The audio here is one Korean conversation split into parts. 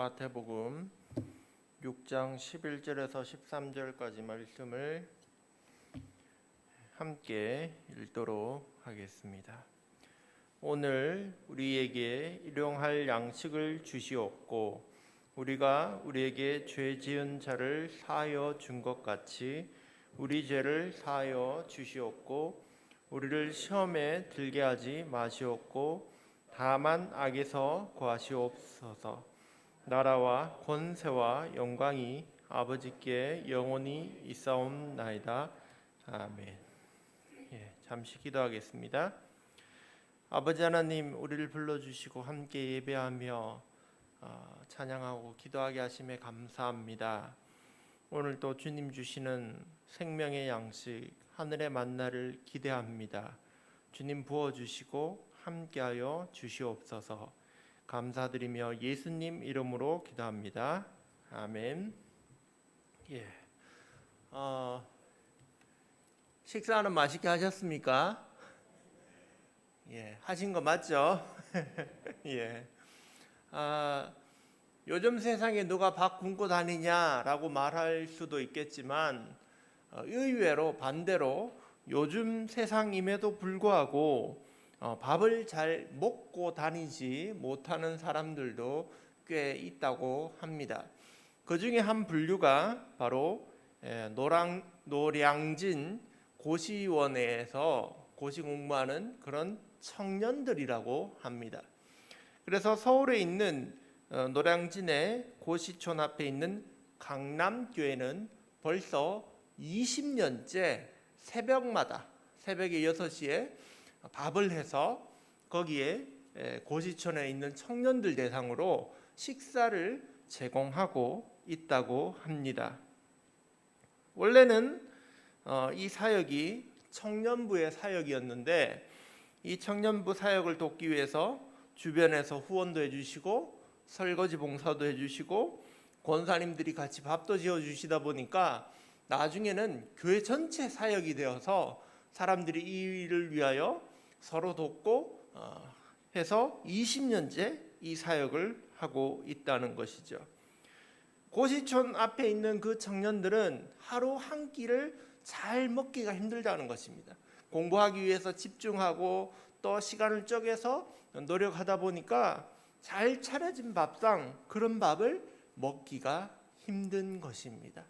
마태복음 6장 11절에서 13절까지 말씀을 함께 읽도록 하겠습니다. 오늘 우리에게 일용할 양식을 주시옵고 우리가 우리에게 죄 지은 자를 사하여 준 것 같이 우리 죄를 사하여 주시옵고 우리를 시험에 들게 하지 마시옵고 다만 악에서 구하시옵소서. 나라와 권세와 영광이 아버지께 영원히 있사옵나이다. 아멘. 잠시 기도하겠습니다. 아버지 하나님, 우리를 불러주시고 함께 예배하며 찬양하고 기도하게 하심에 감사합니다. 오늘 또 주님 주시는 생명의 양식 하늘의 만나를 기대합니다. 주님 부어주시고 함께하여 주시옵소서. 감사드리며 예수님 이름으로 기도합니다. 아멘. 식사는 맛있게 하셨습니까? 하신 거 맞죠? 요즘 세상에 누가 밥 굶고 다니냐라고 말할 수도 있겠지만 의외로 반대로 요즘 세상임에도 불구하고 밥을 잘 먹고 다니지 못하는 사람들도 꽤 있다고 합니다. 그 중에 한 분류가 바로 노량진 고시원에서 고시 공부하는 그런 청년들이라고 합니다. 그래서 서울에 있는 노량진의 고시촌 앞에 있는 강남교회는 벌써 20년째 새벽마다 새벽에 6시에 밥을 해서 거기에 고시촌에 있는 청년들 대상으로 식사를 제공하고 있다고 합니다. 원래는 이 사역이 청년부의 사역이었는데 이 청년부 사역을 돕기 위해서 주변에서 후원도 해주시고 설거지 봉사도 해주시고 권사님들이 같이 밥도 지어주시다 보니까 나중에는 교회 전체 사역이 되어서 사람들이 이 일을 위하여 서로 돕고 해서 20년째 이 사역을 하고 있다는 것이죠. 고시촌 앞에 있는 그 청년들은 하루 한 끼를 잘 먹기가 힘들다는 것입니다. 공부하기 위해서 집중하고 또 시간을 쪼개서 노력하다 보니까 잘 차려진 밥상 그런 밥을 먹기가 힘든 것입니다.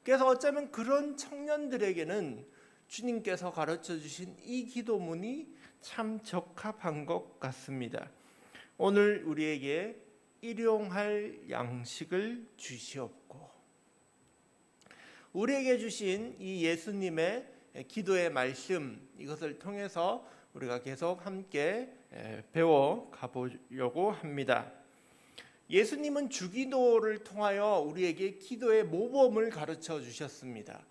그래서 어쩌면 그런 청년들에게는 주님께서 가르쳐 주신 이 기도문이 참 적합한 것 같습니다. 오늘 우리에게 일용할 양식을 주시옵고 우리에게 주신 이 예수님의 기도의 말씀 이것을 통해서 우리가 계속 함께 배워 가보려고 합니다. 예수님은 주기도를 통하여 우리에게 기도의 모범을 가르쳐 주셨습니다.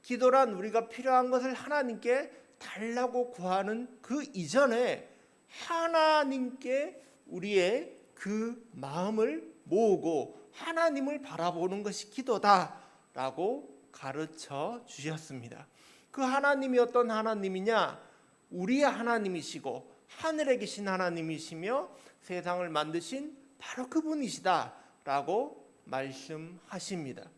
기도란 우리가 필요한 것을 하나님께 달라고 구하는 그 이전에 하나님께 우리의 그 마음을 모으고 하나님을 바라보는 것이 기도다라고 가르쳐 주셨습니다. 그 하나님이 어떤 하나님이냐? 우리의 하나님이시고 하늘에 계신 하나님이시며 세상을 만드신 바로 그분이시다라고 말씀하십니다.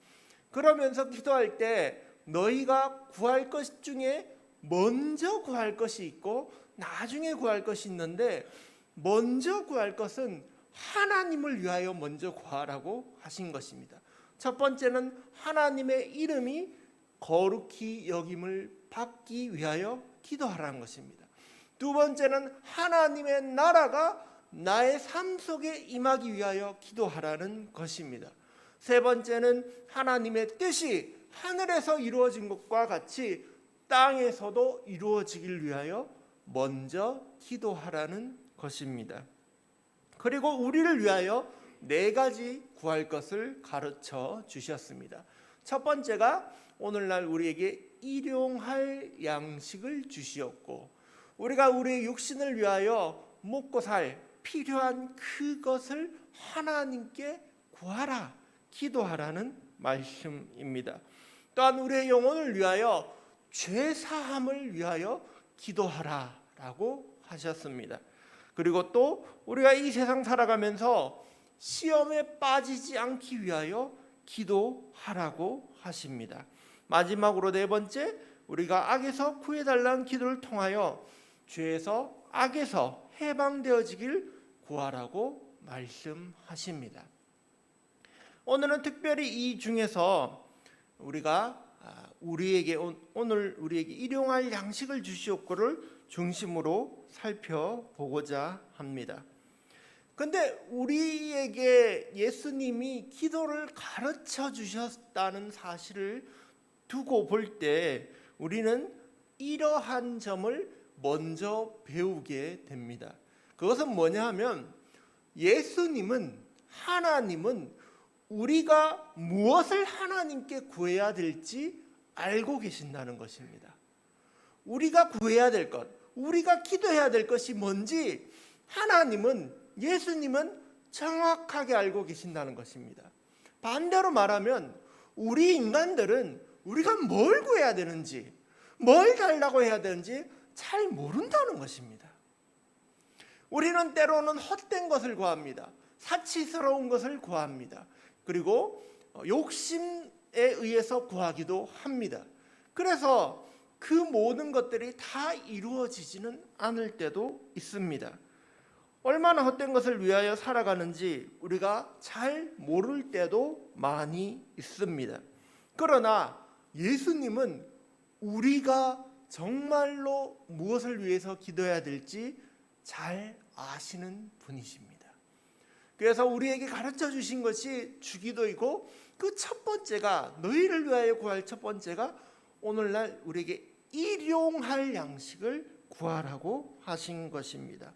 그러면서 기도할 때 너희가 구할 것 중에 먼저 구할 것이 있고 나중에 구할 것이 있는데 먼저 구할 것은 하나님을 위하여 먼저 구하라고 하신 것입니다. 첫 번째는 하나님의 이름이 거룩히 여김을 받기 위하여 기도하라는 것입니다. 두 번째는 하나님의 나라가 나의 삶 속에 임하기 위하여 기도하라는 것입니다. 세 번째는 하나님의 뜻이 하늘에서 이루어진 것과 같이 땅에서도 이루어지길 위하여 먼저 기도하라는 것입니다. 그리고 우리를 위하여 4가지 구할 것을 가르쳐 주셨습니다. 첫 번째가 오늘날 우리에게 일용할 양식을 주시옵고 우리가 우리의 육신을 위하여 먹고 살 필요한 그것을 하나님께 구하라, 기도하라는 말씀입니다. 또한 우리의 영혼을 위하여 죄사함을 위하여 기도하라라고 하셨습니다. 그리고 또 우리가 이 세상 살아가면서 시험에 빠지지 않기 위하여 기도하라고 하십니다. 마지막으로 네 번째, 우리가 악에서 구해달라는 기도를 통하여 죄에서 악에서 해방되어지길 구하라고 말씀하십니다. 오늘은 특별히 이 중에서 우리가 오늘 우리에게 일용할 양식을 주시옵고를 중심으로 살펴보고자 합니다. 근데 우리에게 예수님이 기도를 가르쳐 주셨다는 사실을 두고 볼 때 우리는 이러한 점을 먼저 배우게 됩니다. 그것은 뭐냐 하면 하나님은 우리가 무엇을 하나님께 구해야 될지 알고 계신다는 것입니다. 우리가 구해야 될 것, 우리가 기도해야 될 것이 뭔지 예수님은 정확하게 알고 계신다는 것입니다. 반대로 말하면 우리 인간들은 우리가 뭘 구해야 되는지, 뭘 달라고 해야 되는지 잘 모른다는 것입니다. 우리는 때로는 헛된 것을 구합니다. 사치스러운 것을 구합니다. 그리고 욕심에 의해서 구하기도 합니다. 그래서 그 모든 것들이 다 이루어지지는 않을 때도 있습니다. 얼마나 헛된 것을 위하여 살아가는지 우리가 잘 모를 때도 많이 있습니다. 그러나 예수님은 우리가 정말로 무엇을 위해서 기도해야 될지 잘 아시는 분이십니다. 그래서 우리에게 가르쳐 주신 것이 주기도이고 그 첫 번째가, 너희를 위하여 구할 첫 번째가 오늘날 우리에게 일용할 양식을 구하라고 하신 것입니다.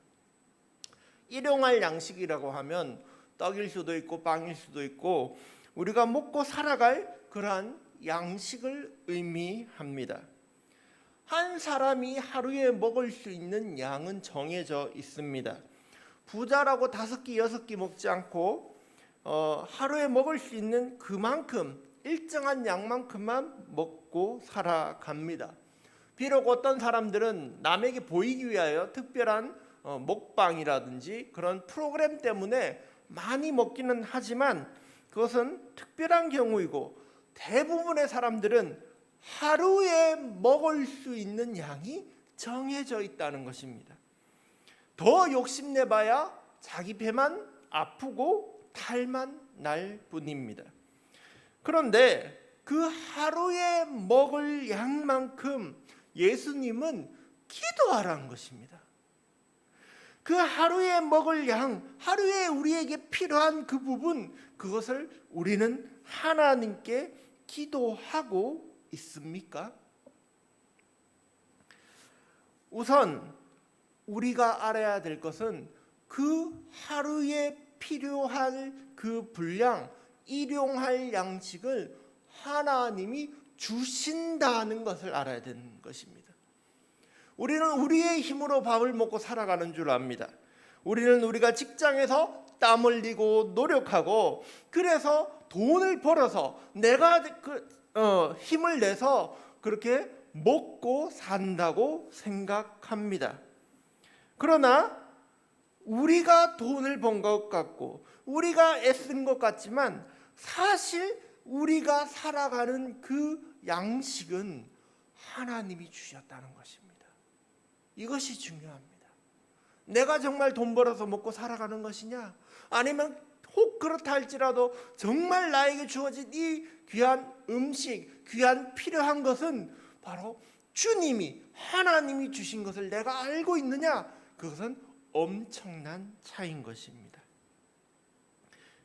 일용할 양식이라고 하면 떡일 수도 있고 빵일 수도 있고 우리가 먹고 살아갈 그러한 양식을 의미합니다. 한 사람이 하루에 먹을 수 있는 양은 정해져 있습니다. 부자라고 5끼, 6끼 먹지 않고 하루에 먹을 수 있는 그만큼 일정한 양만큼만 먹고 살아갑니다. 비록 어떤 사람들은 남에게 보이기 위하여 특별한 먹방이라든지 그런 프로그램 때문에 많이 먹기는 하지만 그것은 특별한 경우이고 대부분의 사람들은 하루에 먹을 수 있는 양이 정해져 있다는 것입니다. 더 욕심내봐야 자기 배만 아프고 탈만 날 뿐입니다. 그런데 그 하루에 먹을 양만큼 예수님은 기도하라는 것입니다. 그 하루에 먹을 양, 하루에 우리에게 필요한 그 부분, 그것을 우리는 하나님께 기도하고 있습니까? 우선 우리가 알아야 될 것은 그 하루에 필요한 그 분량, 일용할 양식을 하나님이 주신다는 것을 알아야 되는 것입니다. 우리는 우리의 힘으로 밥을 먹고 살아가는 줄 압니다. 우리가 직장에서 땀 흘리고 노력하고 그래서 돈을 벌어서 내가 힘을 내서 그렇게 먹고 산다고 생각합니다. 그러나 우리가 돈을 번 것 같고 우리가 애쓴 것 같지만 사실 우리가 살아가는 그 양식은 하나님이 주셨다는 것입니다. 이것이 중요합니다. 내가 정말 돈 벌어서 먹고 살아가는 것이냐, 아니면 혹 그렇다 할지라도 정말 나에게 주어진 이 귀한 음식, 귀한 필요한 것은 바로 하나님이 주신 것을 내가 알고 있느냐, 그것은 엄청난 차이인 것입니다.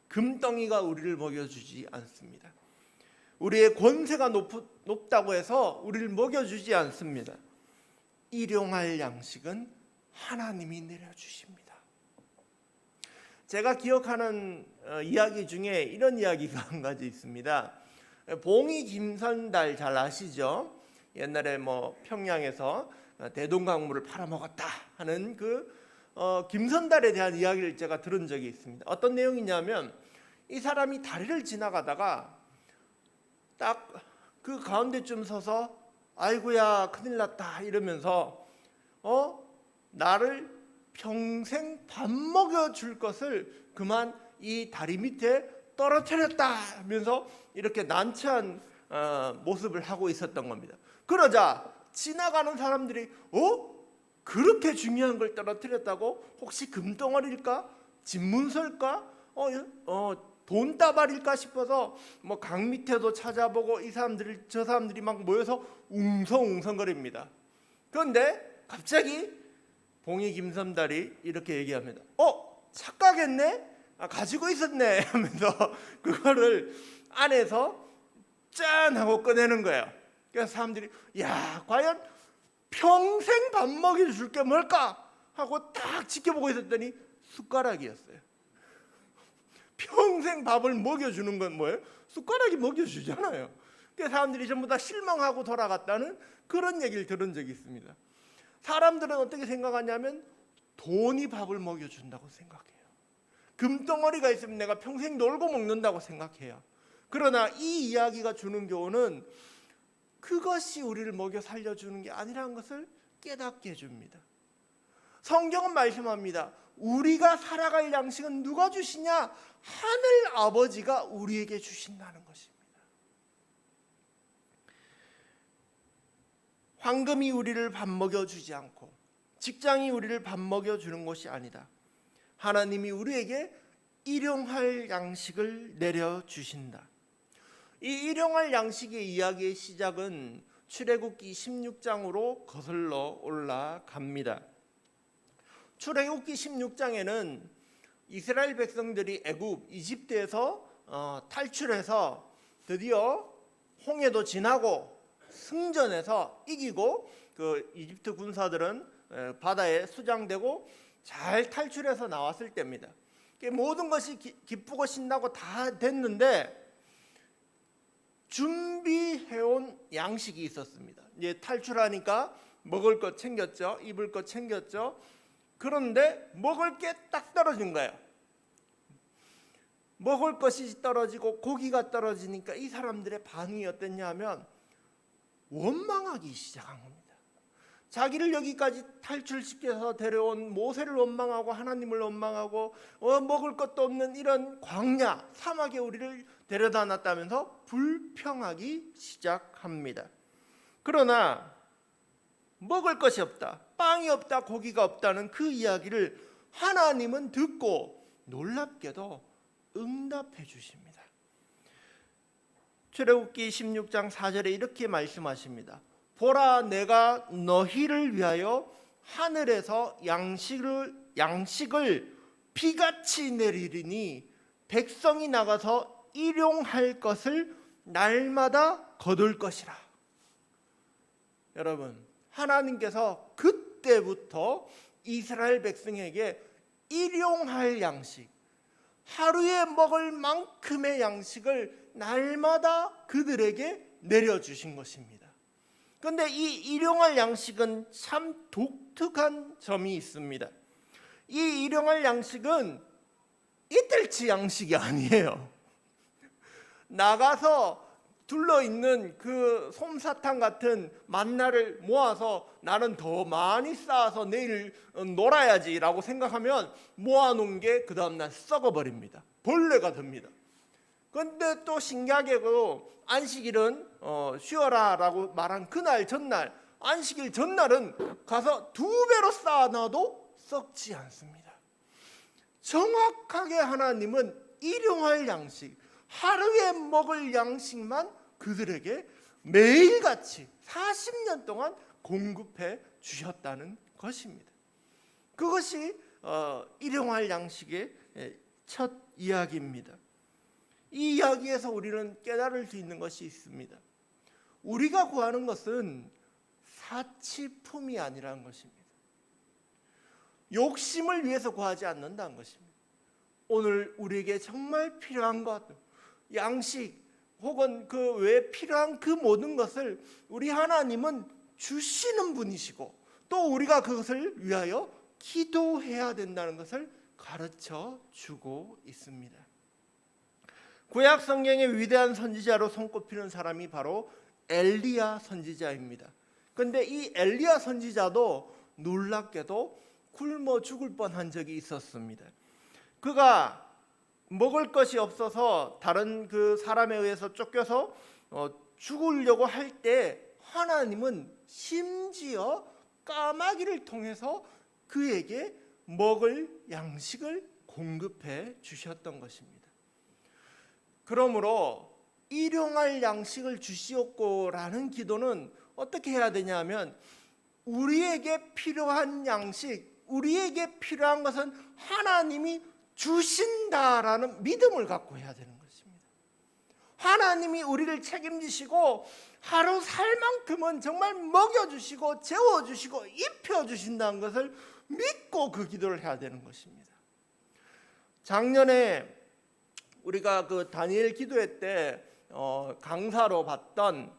금덩이가 우리를 먹여주지 않습니다. 우리의 권세가 높다고 해서 우리를 먹여주지 않습니다. 일용할 양식은 하나님이 내려주십니다. 제가 기억하는 이야기 중에 이런 이야기가 한 가지 있습니다. 봉이 김선달 잘 아시죠? 옛날에 평양에서 대동강물을 팔아먹었다 하는 그 김선달에 대한 이야기를 제가 들은 적이 있습니다. 어떤 내용이냐면 이 사람이 다리를 지나가다가 딱 그 가운데쯤 서서 아이고야 큰일 났다 이러면서 나를 평생 밥 먹여줄 것을 그만 이 다리 밑에 떨어뜨렸다 하면서 이렇게 난처한 모습을 하고 있었던 겁니다. 그러자 지나가는 사람들이 그렇게 중요한 걸 떨어뜨렸다고? 혹시 금덩어리일까? 집문서일까? 돈다발일까 싶어서 뭐 강 밑에도 찾아보고 저 사람들이 막 모여서 웅성웅성거립니다. 그런데 갑자기 봉이 김섬달이 이렇게 얘기합니다. 착각했네? 가지고 있었네 하면서 그거를 안에서 짠 하고 꺼내는 거예요. 그래서 사람들이 야, 과연 평생 밥 먹여줄 게 뭘까 하고 딱 지켜보고 있었더니 숟가락이었어요. 평생 밥을 먹여주는 건 뭐예요? 숟가락이 먹여주잖아요. 그래서 사람들이 전부 다 실망하고 돌아갔다는 그런 얘기를 들은 적이 있습니다. 사람들은 어떻게 생각하냐면 돈이 밥을 먹여준다고 생각해요. 금덩어리가 있으면 내가 평생 놀고 먹는다고 생각해요. 그러나 이 이야기가 주는 교훈은 그것이 우리를 먹여 살려주는 게 아니라는 것을 깨닫게 해줍니다. 성경은 말씀합니다. 우리가 살아갈 양식은 누가 주시냐? 하늘 아버지가 우리에게 주신다는 것입니다. 황금이 우리를 밥 먹여주지 않고 직장이 우리를 밥 먹여주는 것이 아니다. 하나님이 우리에게 일용할 양식을 내려주신다. 이 일용할 양식의 이야기의 시작은 출애굽기 16장으로 거슬러 올라갑니다. 출애굽기 16장에는 이스라엘 백성들이 이집트에서 탈출해서 드디어 홍해도 지나고 승전해서 이기고 그 이집트 군사들은 바다에 수장되고 잘 탈출해서 나왔을 때입니다. 모든 것이 기쁘고 신나고 다 됐는데 준비해온 양식이 있었습니다. 이제 탈출하니까 먹을 것 챙겼죠. 입을 것 챙겼죠. 그런데 먹을 게 딱 떨어진 거예요. 먹을 것이 떨어지고 고기가 떨어지니까 이 사람들의 반응이 어땠냐 하면 원망하기 시작한 겁니다. 자기를 여기까지 탈출시켜서 데려온 모세를 원망하고 하나님을 원망하고 먹을 것도 없는 이런 광야 사막에 우리를 데려다 놨다면서 불평하기 시작합니다. 그러나 먹을 것이 없다, 빵이 없다, 고기가 없다는 그 이야기를 하나님은 듣고 놀랍게도 응답해 주십니다. 출애굽기 16장 4절에 이렇게 말씀하십니다. 보라, 내가 너희를 위하여 하늘에서 양식을 비같이 내리리니 백성이 나가서 일용할 것을 날마다 거둘 것이라. 여러분, 하나님께서 그때부터 이스라엘 백성에게 일용할 양식, 하루에 먹을 만큼의 양식을 날마다 그들에게 내려주신 것입니다. 그런데 이 일용할 양식은 참 독특한 점이 있습니다. 이 일용할 양식은 이틀치 양식이 아니에요. 나가서 둘러있는 그 솜사탕 같은 만나를 모아서 나는 더 많이 쌓아서 내일 놀아야지 라고 생각하면 모아놓은 게 그 다음날 썩어버립니다. 벌레가 듭니다. 그런데 또 신기하게 그 안식일은 쉬어라 라고 말한 그날 전날, 안식일 전날은 가서 2배로 쌓아놔도 썩지 않습니다. 정확하게 하나님은 일용할 양식, 하루에 먹을 양식만 그들에게 매일같이 40년 동안 공급해 주셨다는 것입니다. 그것이 일용할 양식의 첫 이야기입니다. 이 이야기에서 우리는 깨달을 수 있는 것이 있습니다. 우리가 구하는 것은 사치품이 아니라는 것입니다. 욕심을 위해서 구하지 않는다는 것입니다. 오늘 우리에게 정말 필요한 것, 양식 혹은 그 외에 필요한 그 모든 것을 우리 하나님은 주시는 분이시고 또 우리가 그것을 위하여 기도해야 된다는 것을 가르쳐 주고 있습니다. 구약 성경의 위대한 선지자로 손꼽히는 사람이 바로 엘리야 선지자입니다. 그런데 이 엘리야 선지자도 놀랍게도 굶어 죽을 뻔한 적이 있었습니다. 그가 먹을 것이 없어서 다른 그 사람에 의해서 쫓겨서 죽으려고 할 때 하나님은 심지어 까마귀를 통해서 그에게 먹을 양식을 공급해 주셨던 것입니다. 그러므로 일용할 양식을 주시옵고라는 기도는 어떻게 해야 되냐면 우리에게 필요한 양식, 우리에게 필요한 것은 하나님이 주신다라는 믿음을 갖고 해야 되는 것입니다. 하나님이 우리를 책임지시고 하루 살 만큼은 정말 먹여주시고 재워주시고 입혀주신다는 것을 믿고 그 기도를 해야 되는 것입니다. 작년에 우리가 그 다니엘 기도회 때 강사로 봤던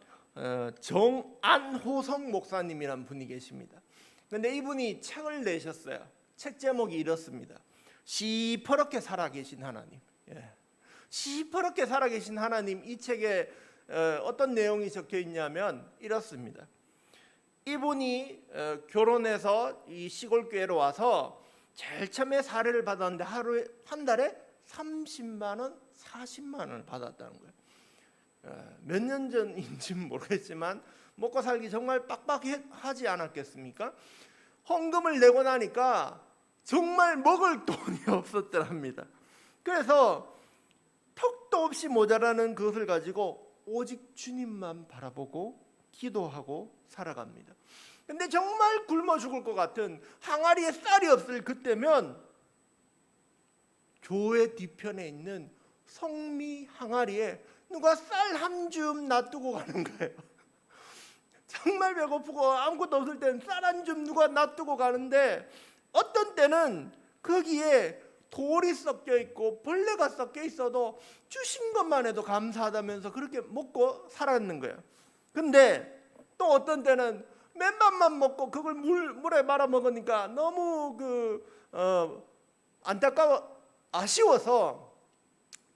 정안호성 목사님이라는 분이 계십니다. 그런데 이분이 책을 내셨어요. 책 제목이 이렇습니다. 시퍼렇게 살아계신 하나님. 시퍼렇게 살아계신 하나님. 이 책에 어떤 내용이 적혀 있냐면 이렇습니다. 이분이 결혼해서 이 시골 교회로 와서 제일 처음에 사례를 받았는데 하루에 한 달에 30만 원, 40만 원을 받았다는 거예요. 몇 년 전인지는 모르겠지만 먹고 살기 정말 빡빡하지 않았겠습니까? 헌금을 내고 나니까 정말 먹을 돈이 없었더랍니다. 그래서 턱도 없이 모자라는 그것을 가지고 오직 주님만 바라보고 기도하고 살아갑니다. 근데 정말 굶어 죽을 것 같은 항아리에 쌀이 없을 그때면 교회 뒤편에 있는 성미 항아리에 누가 쌀 한 줌 놔두고 가는 거예요. 정말 배고프고 아무것도 없을 때는 쌀 한 줌 누가 놔두고 가는데 어떤 때는 거기에 돌이 섞여 있고 벌레가 섞여 있어도 주신 것만 해도 감사하다면서 그렇게 먹고 살았는 거예요. 근데 또 어떤 때는 맨밥만 먹고 그걸 물에 말아 먹으니까 너무 안타까워 아쉬워서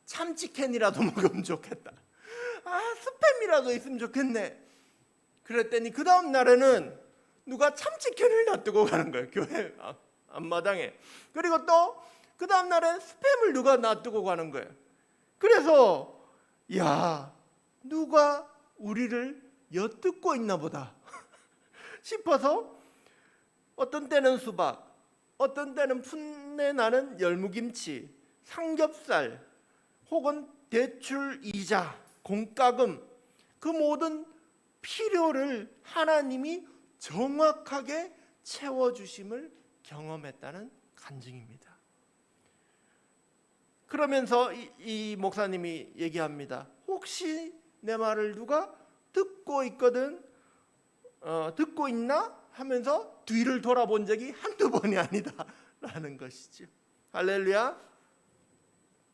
참치캔이라도 먹으면 좋겠다. 스팸이라도 있으면 좋겠네. 그랬더니 그 다음 날에는 누가 참치캔을 놔두고 가는 거예요. 교회 앞마당에. 그리고 또 그 다음 날엔 스팸을 누가 놔두고 가는 거예요. 그래서 누가 우리를 엿듣고 있나 보다 싶어서 어떤 때는 수박, 어떤 때는 풋내 나는 열무김치, 삼겹살, 혹은 대출 이자, 공과금, 그 모든 필요를 하나님이 정확하게 채워주심을 경험했다는 간증입니다. 그러면서 이 목사님이 얘기합니다. 혹시 내 말을 누가 듣고 있거든, 듣고 있나 하면서 뒤를 돌아본 적이 한두 번이 아니다 라는 것이죠. 할렐루야.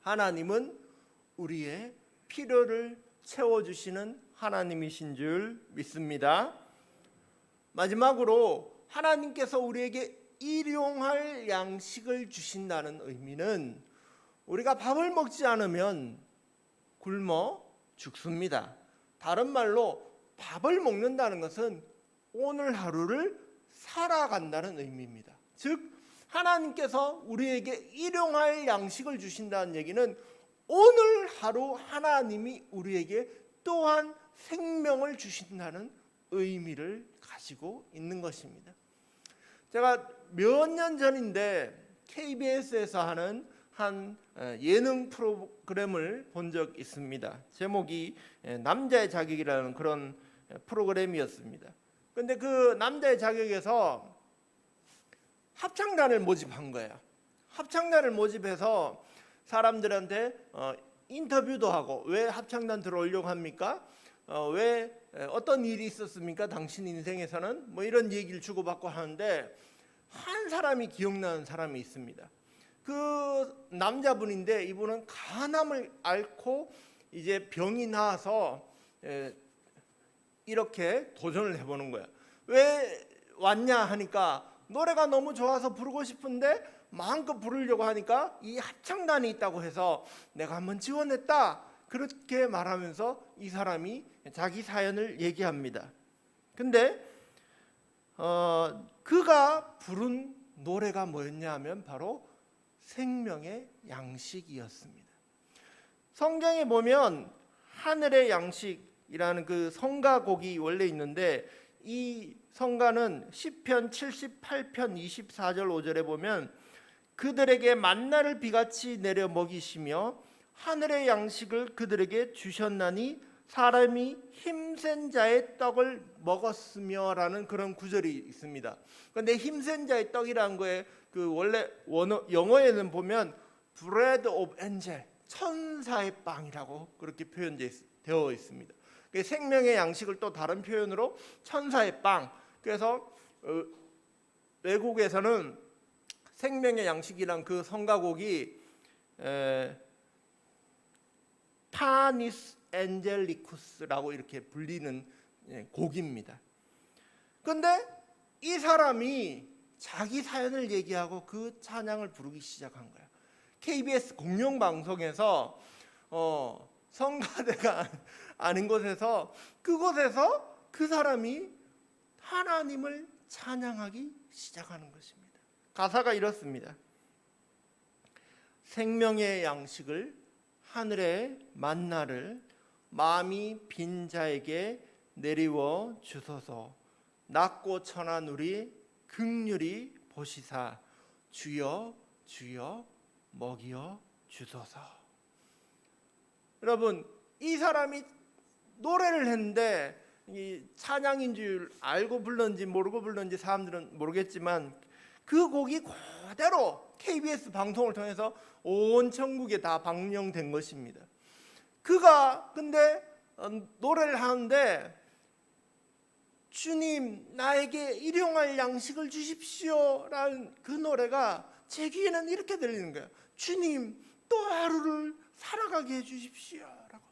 하나님은 우리의 필요를 채워주시는 하나님이신 줄 믿습니다. 마지막으로 하나님께서 우리에게 일용할 양식을 주신다는 의미는 우리가 밥을 먹지 않으면 굶어 죽습니다. 다른 말로 밥을 먹는다는 것은 오늘 하루를 살아간다는 의미입니다. 즉 하나님께서 우리에게 일용할 양식을 주신다는 얘기는 오늘 하루 하나님이 우리에게 또한 생명을 주신다는 의미를 가지고 있는 것입니다. 제가 몇 년 전인데 KBS에서 하는 한 예능 프로그램을 본 적 있습니다. 제목이 남자의 자격이라는 그런 프로그램이었습니다. 그런데 그 남자의 자격에서 합창단을 모집한 거예요. 합창단을 모집해서 사람들한테 인터뷰도 하고 왜 합창단 들어오려고 합니까? 왜 어떤 일이 있었습니까? 당신 인생에서는 뭐 이런 얘기를 주고받고 하는데 한 사람이 기억나는 사람이 있습니다. 그 남자분인데 이분은 간암을 앓고 이제 병이 나서 이렇게 도전을 해보는 거야. 왜 왔냐 하니까 노래가 너무 좋아서 부르고 싶은데 마음껏 부르려고 하니까 이 합창단이 있다고 해서 내가 한번 지원했다. 그렇게 말하면서 이 사람이 자기 사연을 얘기합니다. 근데 그가 부른 노래가 뭐였냐 하면 바로 생명의 양식이었습니다. 성경에 보면 하늘의 양식이라는 그 성가곡이 원래 있는데, 이 성가는 시편 78편 24절 5절에 보면 그들에게 만나를 비같이 내려 먹이시며 하늘의 양식을 그들에게 주셨나니 사람이 힘센 자의 떡을 먹었으며라는 그런 구절이 있습니다. 그런데 힘센 자의 떡이라는 거에 그 원래 영어에는 보면 bread of angel, 천사의 빵이라고 그렇게 표현되어 있습니다. 생명의 양식을 또 다른 표현으로 천사의 빵. 그래서 외국에서는 생명의 양식이란 그 성가곡이 파니스 엔젤리쿠스라고 이렇게 불리는 곡입니다. 그런데 이 사람이 자기 사연을 얘기하고 그 찬양을 부르기 시작한 거야. KBS 공영방송에서 성가대가 아닌 곳에서, 그곳에서 그 사람이 하나님을 찬양하기 시작하는 것입니다. 가사가 이렇습니다. 생명의 양식을, 하늘의 만나를 마음이 빈 자에게 내리워 주소서. 낮고 천한 우리 긍휼히 보시사 주여 주여 먹이어 주소서. 여러분, 이 사람이 노래를 했는데 이 찬양인 줄 알고 불렀는지 모르고 불렀는지 사람들은 모르겠지만 그 곡이 그대로 KBS 방송을 통해서 온 천국에 다 방영된 것입니다. 그가 근데 노래를 하는데 주님 나에게 일용할 양식을 주십시오 라는 그 노래가 제 귀에는 이렇게 들리는 거예요. 주님 또 하루를 살아가게 해주십시오 라고.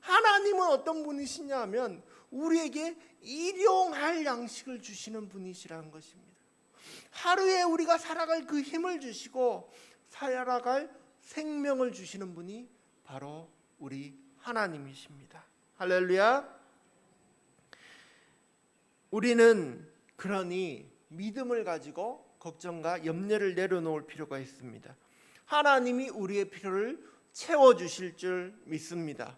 하나님은 어떤 분이시냐 하면 우리에게 일용할 양식을 주시는 분이시라는 것입니다. 하루에 우리가 살아갈 그 힘을 주시고 살아갈 생명을 주시는 분이 바로 우리 하나님이십니다. 할렐루야. 우리는 그러니 믿음을 가지고 걱정과 염려를 내려놓을 필요가 있습니다. 하나님이 우리의 필요를 채워주실 줄 믿습니다.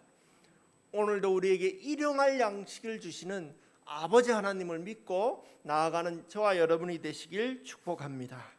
오늘도 우리에게 일용할 양식을 주시는 아버지 하나님을 믿고 나아가는 저와 여러분이 되시길 축복합니다.